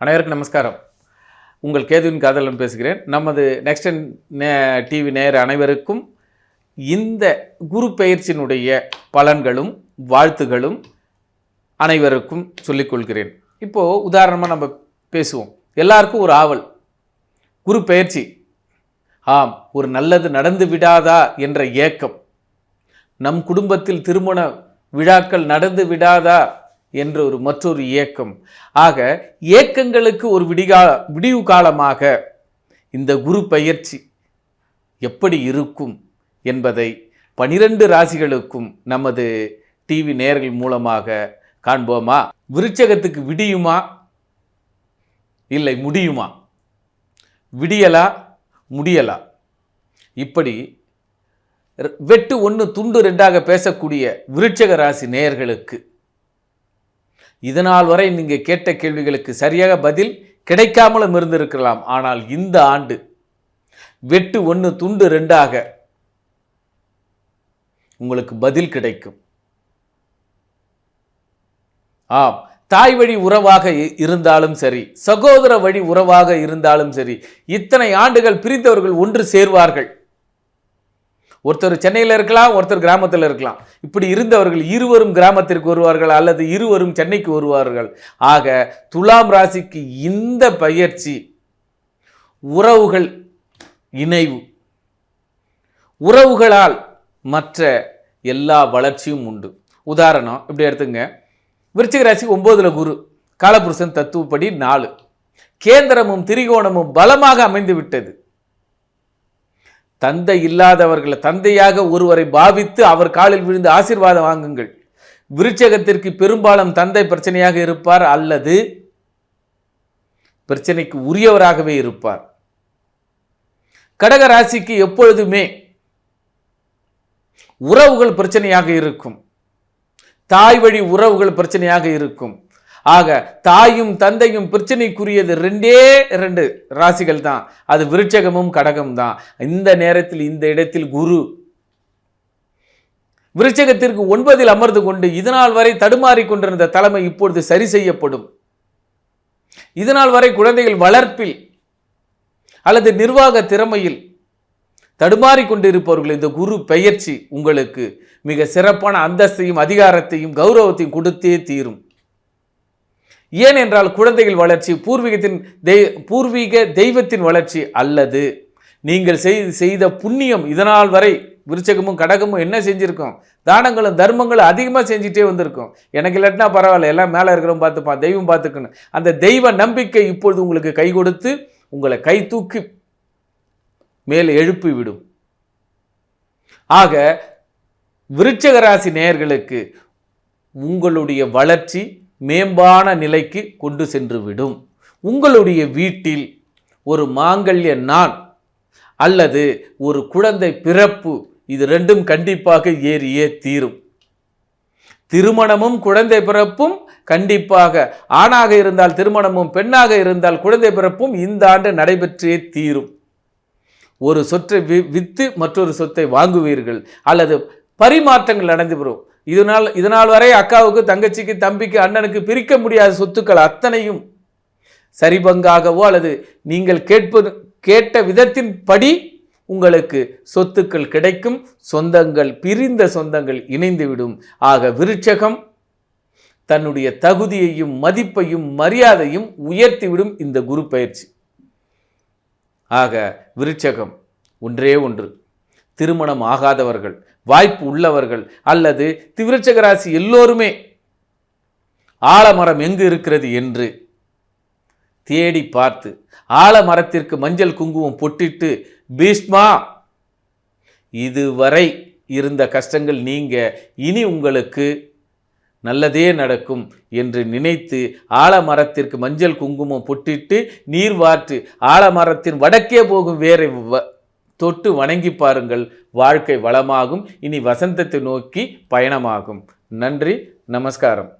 அனைவருக்கும் நமஸ்காரம். உங்கள் கேதுவின் காதலன் பேசுகிறேன். நமது நெக்ஸ்ட் டிவி நேயர் அனைவருக்கும் இந்த குரு பெயர்ச்சியினுடைய பலன்களும் வாழ்த்துகளும் அனைவருக்கும் சொல்லிக்கொள்கிறேன். இப்போது உதாரணமாக நம்ம பேசுவோம். எல்லாருக்கும் ஒரு ஆவல், குரு பெயர்ச்சி, ஆம் ஒரு நல்லது நடந்து விடாதா என்ற ஏக்கம், நம் குடும்பத்தில் திருமண விழாக்கள் நடந்து விடாதா என்ற மற்றொரு ஏக்கம். ஆக ஏக்கங்களுக்கு ஒரு விடிவு காலமாக இந்த குரு பெயர்ச்சி எப்படி இருக்கும் என்பதை 12 ராசிகளுக்கும் நமது டிவி நேயர்கள் மூலமாக காண்போமா? விருச்சகத்துக்கு விடியுமா இல்லை முடியுமா? விடியலா முடியலா? இப்படி வெட்டு 1 துண்டு 2ஆக பேசக்கூடிய விருச்சக ராசி நேயர்களுக்கு இதனால் வரை நீங்கள் கேட்ட கேள்விகளுக்கு சரியாக பதில் கிடைக்காமலும் இருந்திருக்கலாம். ஆனால் இந்த ஆண்டு வெட்டு 1 துண்டு 2ஆக உங்களுக்கு பதில் கிடைக்கும். ஆம், தாய் வழி உறவாக இருந்தாலும் சரி, சகோதர வழி உறவாக இருந்தாலும் சரி, இத்தனை ஆண்டுகள் பிரிந்தவர்கள் ஒன்று சேர்வார்கள். ஒருத்தர் சென்னையில் இருக்கலாம், ஒருத்தர் கிராமத்தில் இருக்கலாம். இப்படி இருந்தவர்கள் இருவரும் கிராமத்திற்கு வருவார்கள் அல்லது இருவரும் சென்னைக்கு வருவார்கள். ஆக துலாம் ராசிக்கு இந்த பயிற்சி உறவுகள் இணைவு, உறவுகளால் மற்ற எல்லா வளர்ச்சியும் உண்டு. உதாரணம் இப்படி எடுத்துங்க. விருச்சிக ராசி 9ல் குரு, காலபுருஷன் தத்துவப்படி 4, கேந்திரமும் திரிகோணமும் பலமாக அமைந்து விட்டது. தந்தை இல்லாதவர்களை தந்தையாக ஒருவரை பாவித்து அவர் காலில் விழுந்து ஆசீர்வாதம் வாங்குங்கள். விருச்சகத்திற்கு பெரும்பாலும் தந்தை பிரச்சனையாக இருப்பார் அல்லது பிரச்சனைக்கு உரியவராகவே இருப்பார். கடக ராசிக்கு எப்பொழுதுமே உறவுகள் பிரச்சனையாக இருக்கும், தாய் வழி உறவுகள் பிரச்சனையாக இருக்கும். ஆக தாயும் தந்தையும் பிரச்சனைக்குரியது 2 ராசிகள் தான், அது விருச்சகமும் கடகம் தான். இந்த நேரத்தில் இந்த இடத்தில் குரு விருச்சகத்திற்கு 9ல் அமர்ந்து கொண்டு இதனால் வரை தடுமாறி கொண்டிருந்த தலைமை இப்பொழுது சரி செய்யப்படும். இதனால் வரை குழந்தைகள் வளர்ப்பில் அல்லது நிர்வாக திறமையில் தடுமாறி கொண்டிருப்பவர்கள் இந்த குரு பெயர்ச்சி உங்களுக்கு மிக சிறப்பான அந்தஸ்தையும் அதிகாரத்தையும் கௌரவத்தையும் கொடுத்தே தீரும். ஏனென்றால் குழந்தைகள் வளர்ச்சி, பூர்வீக தெய்வத்தின் வளர்ச்சி அல்லது நீங்கள் செய்த புண்ணியம். இதனால் வரை விருச்சகமும் கடகமும் என்ன செஞ்சிருக்கோம்? தானங்களும் தர்மங்களும் அதிகமாக செஞ்சுட்டே வந்திருக்கோம். எனக்கு இல்லாட்டினா பரவாயில்ல, எல்லாம் மேலே இருக்கிறோம் பார்த்துப்பான், தெய்வம் பார்த்துக்கணும். அந்த தெய்வ நம்பிக்கை இப்பொழுது உங்களுக்கு கை கொடுத்து உங்களை கை தூக்கி மேலே எழுப்பி விடும். ஆக விருச்சக ராசி நேயர்களுக்கு உங்களுடைய வளர்ச்சி மேம்பான நிலைக்கு கொண்டு சென்று விடும். உங்களுடைய வீட்டில் ஒரு மாங்கல்ய நாள் அல்லது ஒரு குழந்தை பிறப்பு, இது 2ம் கண்டிப்பாக ஏறியே தீரும். திருமணமும் குழந்தை பிறப்பும் கண்டிப்பாக, ஆணாக இருந்தால் திருமணமும் பெண்ணாக இருந்தால் குழந்தை பிறப்பும் இந்த ஆண்டு நடைபெற்றே தீரும். ஒரு சொத்தை விற்று மற்றொரு சொத்தை வாங்குவீர்கள் அல்லது பரிமாற்றங்கள் நடந்து வரும். இதனால் வரை அக்காவுக்கு, தங்கச்சிக்கு, தம்பிக்கு, அண்ணனுக்கு பிரிக்க முடியாத சொத்துக்கள் அத்தனையும் சரிபங்காகவோ அல்லது நீங்கள் கேட்ட விதத்தின் படி உங்களுக்கு சொத்துக்கள் கிடைக்கும். சொந்தங்கள், பிரிந்த சொந்தங்கள் இணைந்துவிடும். ஆக விருச்சகம் தன்னுடைய தகுதியையும் மதிப்பையும் மரியாதையும் உயர்த்திவிடும் இந்த குரு பயிற்சி. ஆக விருச்சகம் ஒன்றே ஒன்று, திருமணம் ஆகாதவர்கள், வாய்ப்பு உள்ளவர்கள் அல்லது விருச்சிக ராசி எல்லோருமே ஆலமரம் எங்கு இருக்கிறது என்று தேடி பார்த்து ஆலமரத்திற்கு மஞ்சள் குங்குமம் பொட்டிட்டு, பீஷ்மா இதுவரை இருந்த கஷ்டங்கள் நீங்க, இனி உங்களுக்கு நல்லதே நடக்கும் என்று நினைத்து ஆலமரத்திற்கு மஞ்சள் குங்குமம் பொட்டிட்டு நீர் வாற்று ஆலமரத்தின் வடக்கே போகும் வேரை தொட்டு வணங்கி பாருங்கள். வாழ்க்கை வளமாகும். இனி வசந்தத்தை நோக்கி பயணமாகும். நன்றி, நமஸ்காரம்.